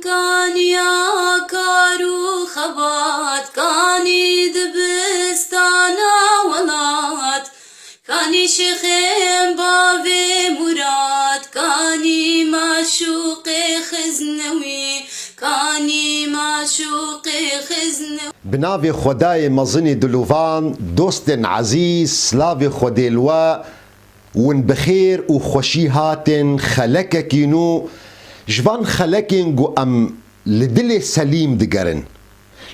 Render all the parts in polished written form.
كانيا كارو خبات كاني دبستانا ولات كاني شيخين بابي مراد كاني معشوق خزنوي كاني معشوق خزنوي. بناوی خدای مزنی دلوان دوستن عزیز سلاوی خدای الوا ون بخیر و خوشی هاتن خلککینو جوان خلکین گو ام لدل سلیم دگرن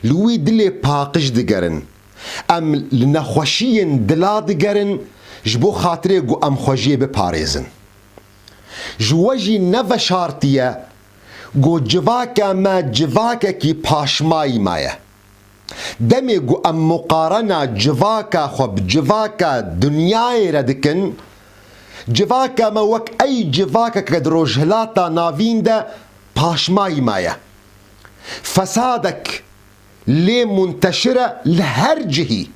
لوی دل پاقش دگرن ام لنخوشین دلا دگرن جبو خاطره گو ام خوشی بپاريزن جوجي نفشارتیه گو جواکا ما جواکا کی پاشمای مایه دمی گو ام مقارنه جواکا خوب جواکا دنیای ردکن جواکا ما وک ای جواکا کد روجهلاتا ناوین ده پاشمای مایه فسادك لي منتشرة لهر جهي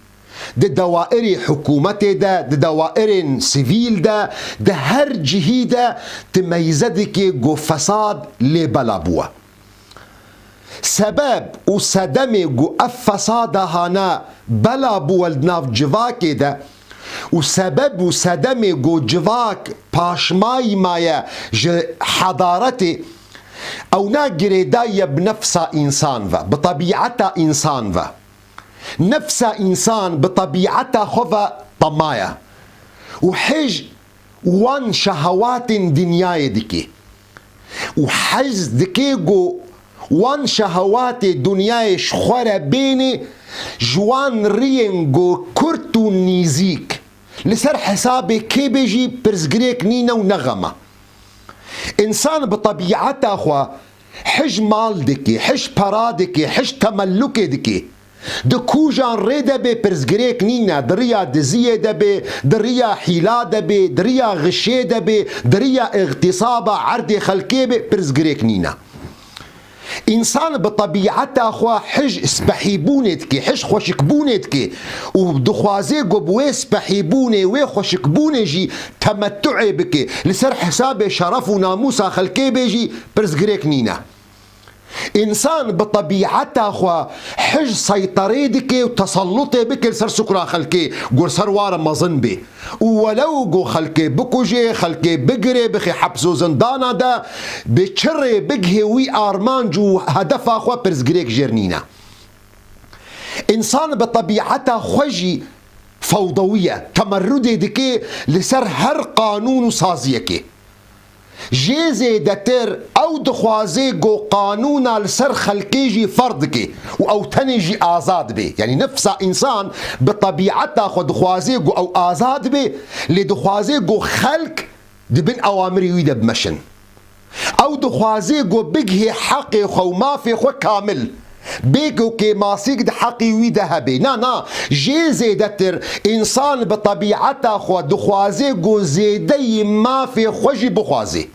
ده دوائر حكومت ده دوائر سيفيل ده هر جهي ده تميزدك جو فساد لي بلابوه سبب و صدم جو افساد هانا بلابوه الناف جواك ده و سبب و صدم جو جواك پاشماي مايا حضارتي او ناقري داية بنفسها انسان و بطبيعتها انسان و نفسها انسان بطبيعتها خفا طمايا وحج وان شهوات دنياي دكي وحج دكي جو وان شهوات دنياي شخورة بيني جوان رين جو كرتو نيزيك لسر حسابي كي بيجي برزقريك نينا ونغمة انسان بطبيعته اخوة حج مال دكي حج برادكي حج تملكي دكي دكو جان ريدا بي برزقريك نينا دريا دزية دبي دريا حيلا دبي دريا غشي دبي دريا اغتصابة عردي خلقي بي برزقريك نينا انسان بطبيعته اخوة حج سبحيبونتكي حج خوشكبونتكي ودخوازي قبوي سبحيبوني وي خوشكبوني جي تمتعي بكي لسر حساب شرف وناموس خلقي بيجي برزقريك نينا انسان بطبيعته اخوة حج سيطري دكي وتسلطي بكي لسر سكرا خلقي قول سر وارا مظن بي ولو قو خلقي بكو جي خلقي بقري بخي حبسو زندانا دا بچري بقهي وي ارمان جو هدف اخوة برزقريك جرنينا انسان بطبيعته خوجي فوضوية تمردي دكي لسر هر قانون سازيكي جيزي دتر او دخوازي جو قانونا لسر خلقيجي فردكي او تنجي آزاد بي يعني نفسه انسان بطبيعته خو دخوازي جو او آزاد بي لدخوازي جو خلق دبن اوامري ويدا بمشن او دخوازي جو بقهي حقي خو ما في خو كامل بيكو كي ماسيك ده حقي وي ذهبي نا جيزي دتر انسان بطبيعته خو دخوازي جو زيدي ما في خوجي بخوازي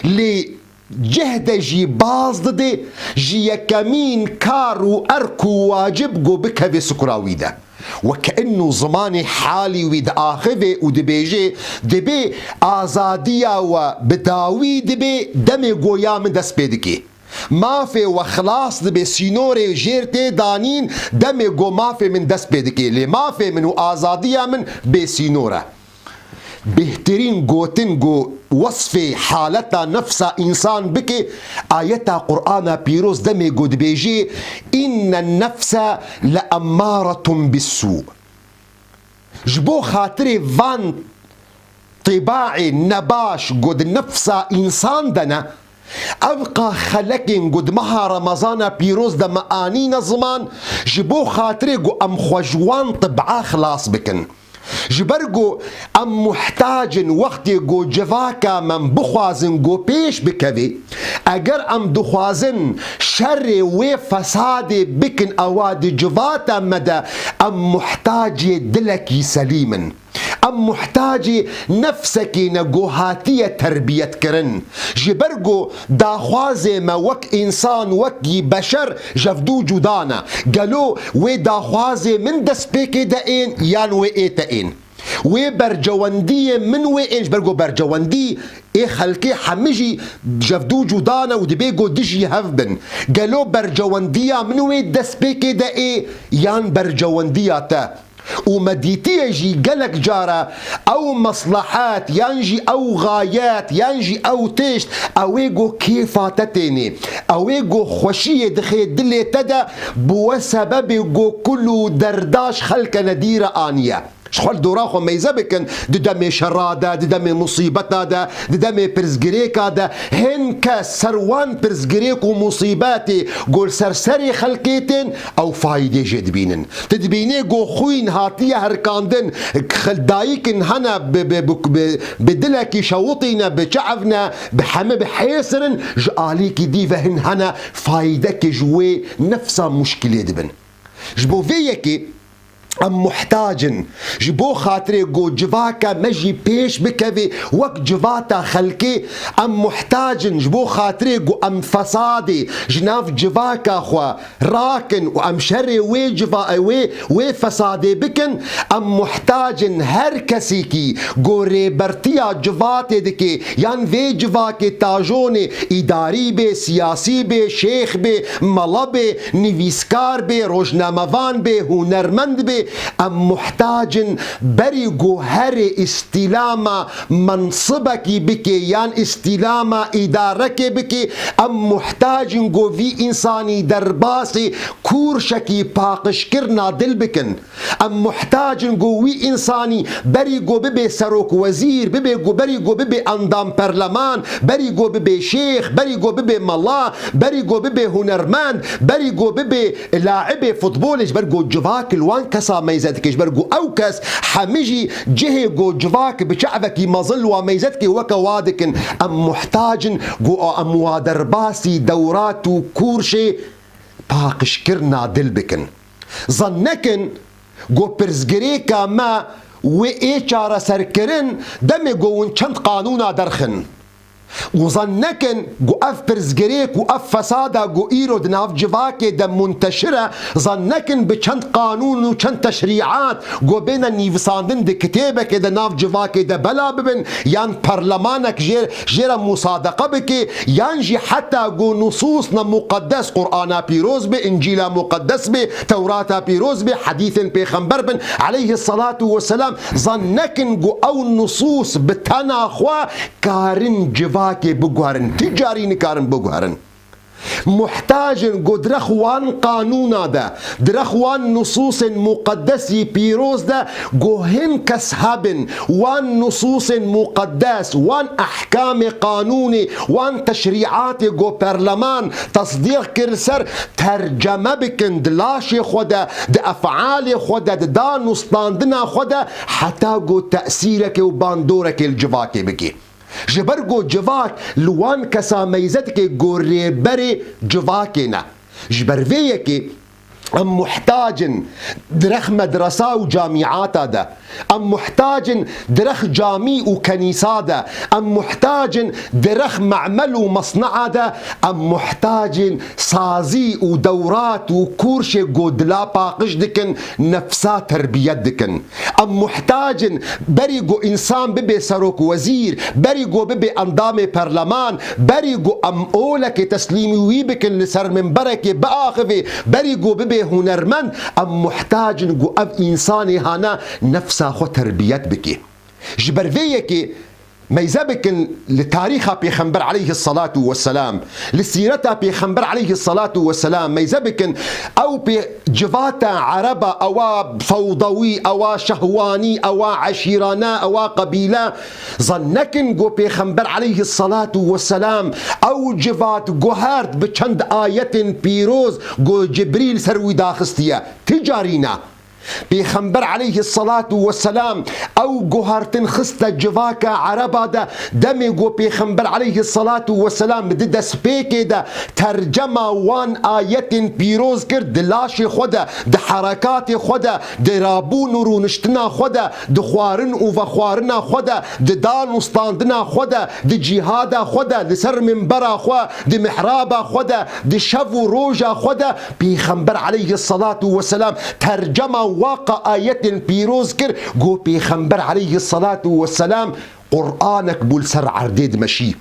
لي جهد جي باز دي جي كمين كارو اركو واجب جو بكفي سكراوي ده وكأنه زماني حالي ويد آخذه ودبيجي دبي آزادية وبداوي دبي دمي قويا من دس بيدكي ما في وخلاص دبي سينوري جيرتي دانين دمي قو ما في من دس بيدكي اللي ما في منه آزادية من بسينورة بهترين قوتن قو وصف حالتا نفسها إنسان بكي آيتا قرآن بيروز دمي قد بيجي إن النفس لأمارة بالسوء جبو خاطري فان طباعي نباش قد نفسها إنسان دنا أبقى خلقين قد مها رمضان بيروز دا مآنين زمان جبو خاطري قو أم خوجوان طبعا خلاص بكن جبرقو ام محتاجن وقتی گو جواکا من بخوازن گو پیش بکوی اگر ام دخوازن شر و فساد بکن اواد جواتا مدى ام محتاج دلکی سلیمن ام محتاج نفسك نجوهاتية تربية كرن جبرجو داخوازي ما وك إنسان وكي بشر جفدو جدانا قالوا وي داخوازي من دس بيكي دائن يان وي إيتائن وی برجواندی من و اینج برگو برجواندی ای خلقی حمجی جفدو جودانا و دبی گو دجی هف بن گلو برجواندیا من و دست بکی دا ای یان برجواندیا تا ومديتي يجي قلق جارة أو مصلحات ينجي أو غايات ينجي أو تشت أويجو كيفاتتيني أويجو خوشية دخي دلي تدا بو سبب جو كله درداش خلق نديرة آنية شخول دوراخو ميزه بكن ددمي شراده ددمي مصيبتا ده ددمي برزگريكا ده هنك سروان برزگريك ومصيباتي قول سرسري خلقيتن او فايده جدبينن تدبيني قو خوين هاتيه هركاندن خلدايكن هنا بدلكي شوطينا بشعفنا بحمى بحيسرن جاليكي دي فهن هنا فايدك جوي نفسها مشكلة دبن جبو فيكي ام محتاجن جبو خاطري جو جواكا مجي بيش بكفي وك جواتا خلقي ام محتاجن جبو خاطري جو ام فسادي جناف جواكا خوا راكن وام شري وي جوا وي فسادي بكن ام محتاجن هر كسي كي جو ريبرتيا جواتي دكي يان في جواكي تاجوني اداري بي سياسي بي شيخ بي ملبي نيفيسكار بي روجناموان بي هنرمند بي ام محتاج بري جوهر استلام منصبك بك يان استلام ادارك بك ام محتاج جو في انساني درباسي كورشكي باقش كرنا دل بكن ام محتاج جو في انساني بري جو ببي سروك وزير بري جو ببي اندام برلمان بري جو ببي شيخ بري جو ببي ملا بري جو ببي هنرمند بري جو ببي لاعب فوتبولش برجو جواك الوان كسا ميزتكش برجو اوكس حمجي جهي جو جواك بشعبك مظل وميزتك وكوادك ام محتاج جو ام درباسي دورات كورشي باقش كرنا دلبكن ظنكن جو برزگريكا ما و ايچارا سركرن دمي جو چند قانونا درخن وظنكن جو اف برزگريك و اف فسادا جو ايرو دناف جواكي دم منتشرة ظنكن بچند قانون و چند تشريعات جو بين نيفساندن دي كتابك دناف جواكي دا بلا ببن يان برلمانك جيرا مصادقة بكي يانجي حتى جو نصوصنا مقدس قرآنا بيروز بي انجيلا مقدس بي توراتا بيروز بي حديث بيخنبر بن عليه الصلاة والسلام ظنكن جو او نصوص بتناخوا كارن جوا که بگوهرن تجاری نکارن بگوهرن محتاجن جو درخوان قانونا ده درخوان نصوص مقدسي بيروز ده جو هن كسهبن وان نصوص مقدس وان احكام قانوني وان تشريعات جو برلمان تصديق كرسر ترجمه بكن دلاشي خدا ده افعال خدا ده دا نصطاندنا خدا حتى جو تأثيرك وباندورك الجواكي بكي جبرگو جواك لوان كسا ميزتك گوري بري جواكينا جبرويكي ام محتاج درخ مدرسة وجامعات ده ام محتاج درخ جامي وكنيسة ده ام محتاج درخ معمل ومصنع ده ام محتاج سازي ودورات وكورش قدلا باقش دكن نفسا تربية دكن ام محتاج بريقو انسان ببي سروك وزير بريقو ببي اندام برلمان بريقو ام اولك تسليمي ويبكن لسر من بركة باخفي بريقو ببي هنرمند ام محتاج جو اب انساني هانا نفسا خو تربيت بكي جبرويكي ميزبكن لتاريخ بيخنبر عليه الصلاة والسلام لسيرتها بيخنبر عليه الصلاة والسلام ميزبكن أو بجفاتا عربة أو فوضوي أو شهواني أو عشيرانا أو قبيلة ظنكن جو بيخنبر عليه الصلاة والسلام أو جفات جوهارت بچند آية بيروز جو جبريل سروي داخستية تجارينا بيخنبر عليه الصلاة والسلام أو جوهرتن خسته جواكا عربا دا دمي جو بيخنبر عليه الصلاة والسلام ددا سبيكي دا ترجمة وان آية بيروز كرد دلاشي خدا دا حركات خدا دا رابون ورونشتنا خدا دا خوارن وفخوارنا خدا دا دان وستاندنا خدا دا جهادا خدا دا سر منبرا خوا دا محرابا خدا دا شفو روجا خدا بيخنبر عليه الصلاة والسلام ترجمة واقع آية بيروز كر جو بيخنبر عليه الصلاة والسلام قرآنك بول سر عرديد مشي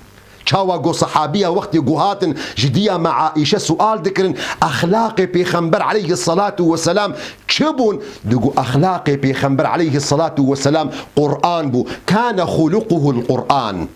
چاوا گو صحابیه وقتی گوهاتن جدیه مع عائشه سؤال دکرن اخلاق پیغمبر علیه الصلاة والسلام چبون دگو اخلاق پیغمبر علیه الصلاة والسلام قرآن بو كان خلقه القرآن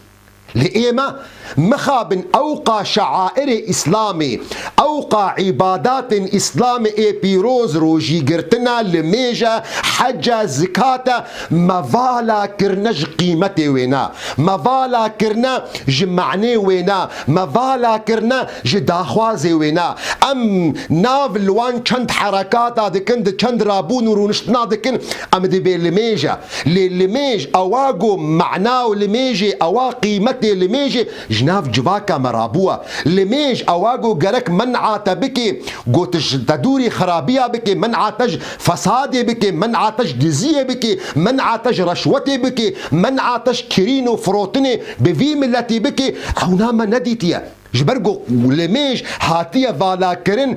لإيما مخابن أوقع شعائر إسلامي أوقع عبادات إسلامي بيروز روجي قرتنا لميجا حجة زكاة مفالا كرنج قيمتي وينا مفالا كرنا جمعني وينا مفالا كرنا جداخوازي وينا أم ناف الوان چند حركات دكن چند رابون ورونشتنا دكن أم دي بي لميجا لميج أواقو معناه لميجي أوا قيمتي لميجي جناف جواكا مرابوه لميج أواقو قرك منعات بكي قوتش تدوري خرابية بكي منعاتج فسادي بكي منعاتج دزية بكي منعاتج رشوتي بكي منعاتج كرينو فروتني بفي ملتي بكي أو ناما نديتيا جبرقو لميج هاتية فالا كرن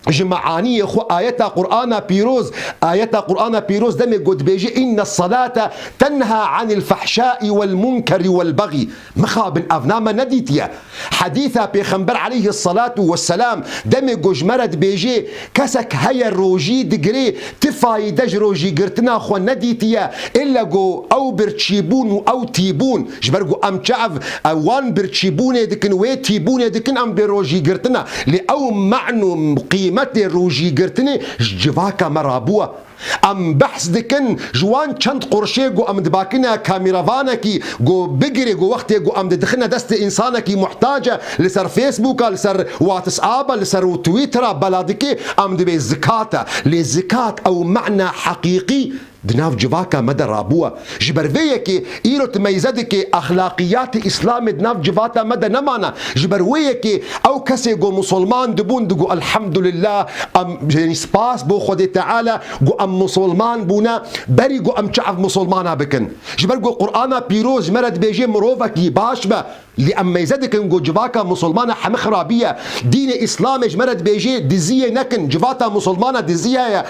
جمعانية خو آية قرآن بيروز آية قرآن بيروز دمي قد بيجي إن الصلاة تنهى عن الفحشاء والمنكر والبغي مخابن أفنام نديتيا حديثة بيخنبر عليه الصلاة والسلام دمي قج مرد بيجي كسك هيا الروجي دقري تفاي دج روجي قرتنا خو نديتيا إلا قو أو برتشيبون أو تيبون جبرقو أم تعف أوان برتشيبون دكن وي تيبون دكن أم بروجي قرتنا لأو معنو قيمة متى روجي قرتني جواكا مرابوه ام بحث دكن جوان چند قرشي جو ام دباكنا كاميرافانكي جو بقري جو وقتي جو ام دخلنا دست انسانكي محتاجه لسر فيسبوك لسر واتساب لسر تويتر بلادكي ام دبي زكاة لزكاة او معنى حقيقي دناف جواكا مدى رابوه جبرويكي ايرو تميزدكي اخلاقيات اسلام دناف جواتا مدى نمانا جبرويكي او كسي جو مسلمان دبون دقو الحمد لله ام يعني سباس بو خدي تعالى جو ام مسلمان بونا بري جو ام شعب مسلمانا بكن جبر جو قرآن بيروز مرد بيجي مروفكي باشبه لأم ميزدك جو جواكا مسلمانة حمخرابية دين إسلام مرد بيجي دزية نكن جواتا مسلمانة دزية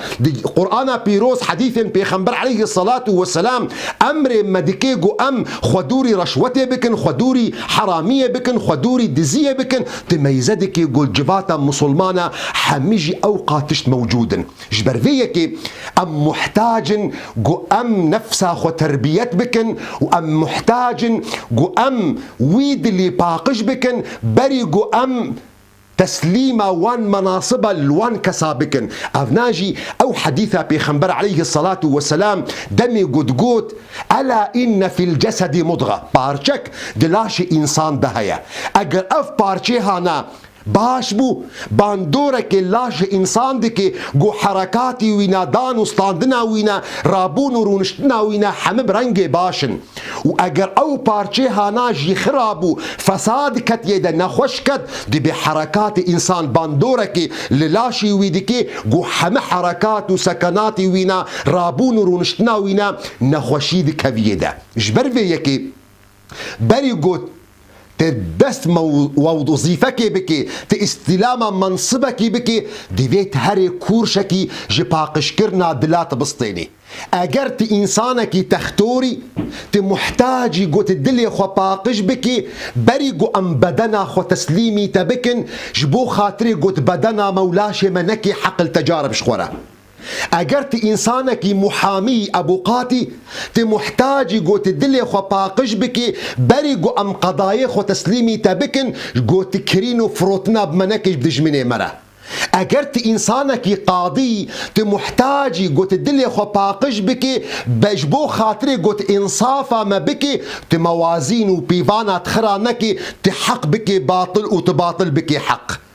قرآن بيروز حديث بيخنبر عليه الصلاة والسلام أمر مدكي جو أم خدوري رشوتي بكن خدوري حرامية بكن خدوري دزية بكن تميزدك جو جواتا مسلمانة حميجي أوقاتش موجودا جبر فيكي أم محتاج جو أم نفسها خو تربية بكن وأم محتاج جو أم اللي باقش بكن بريقو أم تسليمة وان مناصبة لوان كسابكن أفناجي أو حديثة بيخنبر عليه الصلاة والسلام دمي قد ألا إن في الجسد مضغة بارشك دلاشي إنسان دهيا أجر أف بارشي هانا باش بو باندورك لاش انسان دكي جو حركاتي وينا دانو ستاندنا وينا رابون ورونشتنا وينا حمب رنگ باشن و اگر او پارچه هاناجي خرابو فساد كت يدا نخوش كت دي بحركات انسان باندورك للاشي ويدكي جو حم حركات وسكنات وينا رابون ورونشتنا وينا نخوشي دك بيدا جبر فيكي بري جو تدست وظيفك بكي تستلام منصبك بكي ديفيت هاري كورشكي جباقش كرنا دلات بسطيني اجرت انسانك تختوري تمحتاجي قوت الدلي خو باقش بكي بري قو ام بدنا خو تسليمي تبكن جبو خاطري قوت بدنا مولاش منكي حق التجارب شخورة اگرت انسانك محامي ابو قاتي تمحتاجي قوت الدلي خو باقش بكي بري قو ام قضايا خو تسليمي تبكن قوت كرينو فروتنا بمنكش بدجمني مرة اگرت انسانك قاضي تمحتاجي قوت الدلي خو باقش بكي بجبو خاطري قوت انصافا ما بكي تموازين وبيفانا تخرانكي تحق بكي باطل وتباطل بكي حق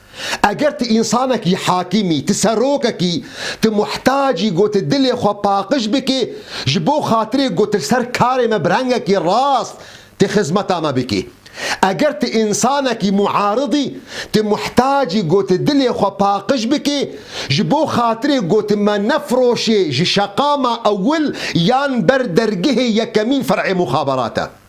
اگرت انسانك حاكمي تسروككي تمحتاجي قوت الدلي خو باقش بكي جبو خاطري قوت سر كاري مبرنگكي راس تخزمتا ما بكي اگرت انسانك معارضي تمحتاجي قوت الدلي خو باقش بكي جبو خاطري قوت ما نفروشي جي شقامة اول يان بردرقه يكمين فرع مخابراته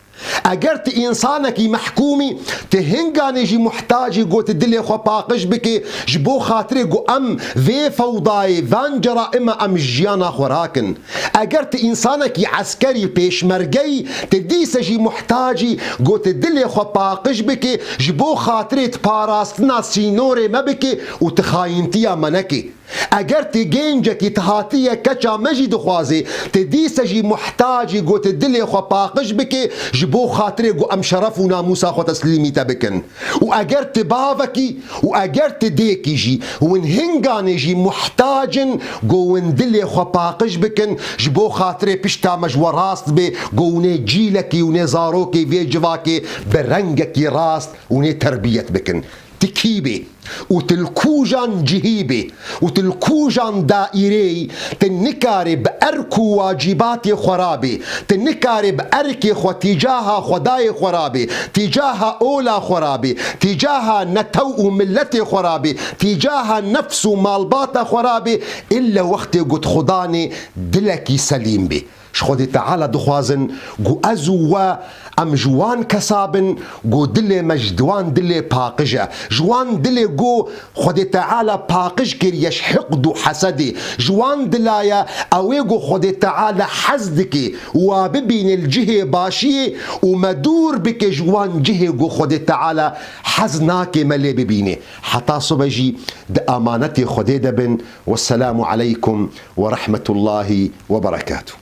اگر تی انسانکی محکومی تی هنگانی جی محتاجی گو تی دلی خو پاقش بکی جبو خاطری گو ام وی فوضای وان جرائم ام جیانا خوراکن. اگر تی انسانکی عسکری پیشمرگی تی دیس جی محتاجی گو تی دلی خو پاقش بکی جبو خاطری تپاراستنا سینور مبکی و تخاینتیا منکی. اگر تی گنجه کی تهاتیه کچا مجید خوازی تی دیسه جی محتاجی گو تی دلی خو پاقش بکی جبو خاطره گو ام شرف و ناموسا خو تسلیمی تا بکن. و اگر تی باوکی و اگر تی دیکی جی ون هنگانی جی محتاجن گو ون دلی خو پاقش بکن جبو خاطره پشتا مجو راست بی گو ونه جیلکی ونه زاروکی وی جواکی برنگکی راست ونه تربیت بکن. تكيبي وتلكوجان جهيبي وتلكوجان دائري تنكاري بأركو واجباتي خرابي تنكاري بأركي خو تجاه خداي خرابي تجاه أولا خرابي تجاه نتو ملتي خرابي تجاه نفس مالبات خرابي إلا وقت قد خداني دلكي سليم بي شخودي تعالى دخوازن قو أزوا ام جوان كسابن قو دلي مجدوان دلي باقجة جوان دلي قو خودي تعالى باقج كر يشحق دو حسدي جوان دلايا اويقو خودي تعالى حزدكي وببين الجهة باشي ومدور بك جوان جهة قو خودي تعالى حزناكي ملي ببيني حتى صبجي دا امانتي خودي دبن. والسلام عليكم ورحمة الله وبركاته.